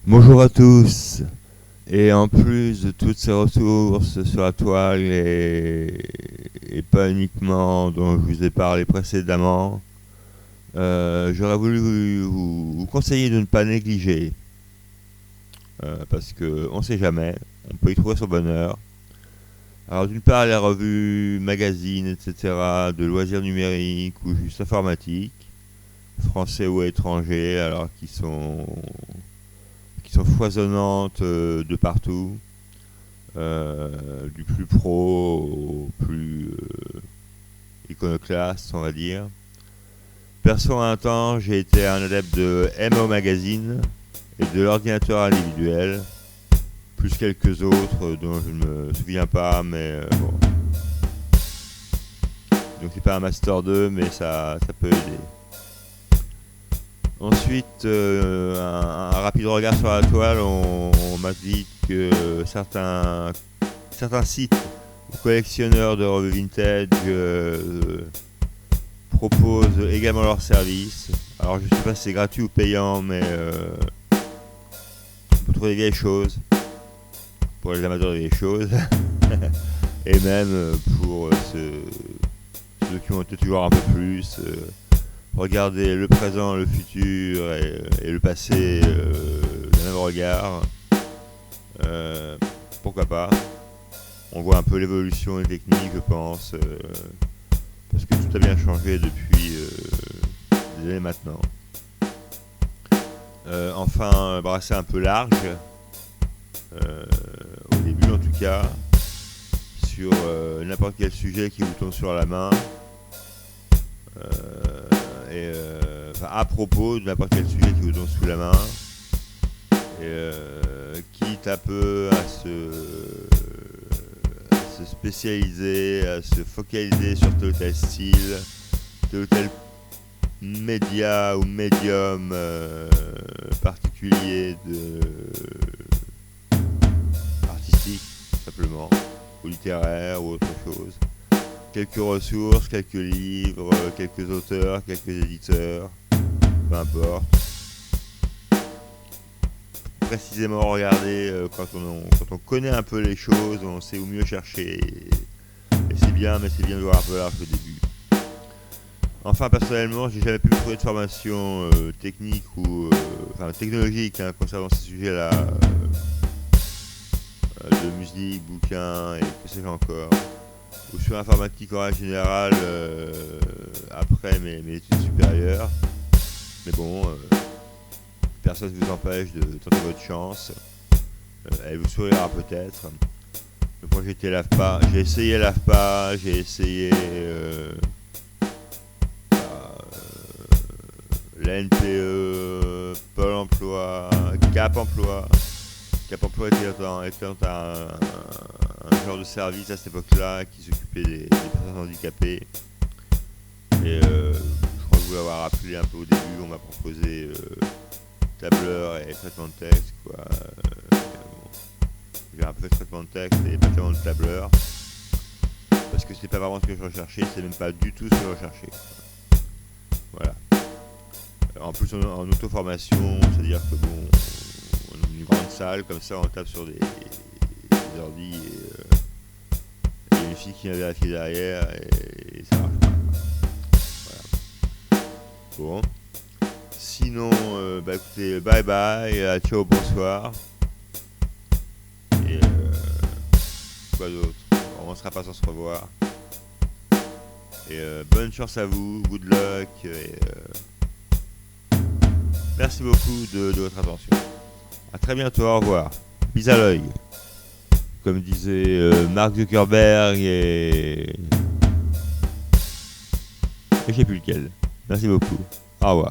Bonjour à tous. Et en plus de toutes ces ressources sur la toile et pas uniquement dont je vous ai parlé précédemment, j'aurais voulu vous conseiller de ne pas négliger, parce que on sait jamais, on peut y trouver son bonheur. Alors d'une part les revues, magazines, etc. de loisirs numériques ou juste informatiques, français ou étrangers, alors qui sont foisonnantes de partout, du plus pro au plus iconoclaste, on va dire. Perso, un temps, j'ai été un adepte de MO Magazine et de l'ordinateur individuel, plus quelques autres dont je ne me souviens pas, mais bon. Donc c'est pas un Master 2, mais ça peut aider. Ensuite, un rapide regard sur la toile, on m'a dit que certains sites ou collectionneurs de revues vintage proposent également leurs services. Alors je ne sais pas si c'est gratuit ou payant, mais on peut trouver des vieilles choses pour les amateurs de vieilles choses et même pour se documenter toujours un peu plus. Regarder le présent, le futur et le passé d'un même regard. Pourquoi pas. On voit un peu l'évolution des techniques, je pense, parce que tout a bien changé depuis des années maintenant. Enfin, brasser un peu large, au début en tout cas, sur n'importe quel sujet qui vous tombe sur la main. À propos de n'importe quel sujet qui vous tombe sous la main, quitte un peu à se spécialiser, à se focaliser sur tel ou tel style, tel ou tel média ou médium particulier artistique, simplement, ou littéraire ou autre chose. Quelques ressources, quelques livres, quelques auteurs, quelques éditeurs, peu importe. Précisément regarder quand on connaît un peu les choses, on sait où mieux chercher. Et c'est bien, mais c'est bien de voir un peu large au début. Enfin, personnellement, j'ai jamais pu trouver de formation technique ou technologique concernant ces sujets-là, de musique, bouquins et que sais-je encore. Ou sur l'informatique en général après mes études supérieures. Mais bon, personne ne vous empêche de tenter votre chance. Elle vous sourira peut-être. Donc moi j'ai essayé l'AFPA, j'ai essayé la NPE, Pôle emploi, Cap emploi. Cap emploi étant un genre de service à cette époque-là qui s'occupait des personnes handicapées. Et je crois que vous l'avoir rappelé un peu au début, on m'a proposé tableur et traitement de texte, quoi. J'ai un peu de traitement de texte et pas tellement de tableur, parce que c'était pas vraiment ce que je recherchais, c'est même pas du tout ce que je recherchais. Voilà. En plus en auto-formation, c'est-à-dire que bon, on est une grande salle comme ça, on tape sur des ordi et il y a une fille qui vient vérifier derrière et ça marche pas. Voilà. Bon. Sinon, écoutez, bye bye, ciao, bonsoir. Et quoi d'autre? On ne sera pas sans se revoir. Et bonne chance à vous, good luck. Et merci beaucoup de votre attention. A très bientôt, au revoir. Bis à l'œil. Comme disait Mark Zuckerberg et je sais plus lequel. Merci beaucoup. Au revoir.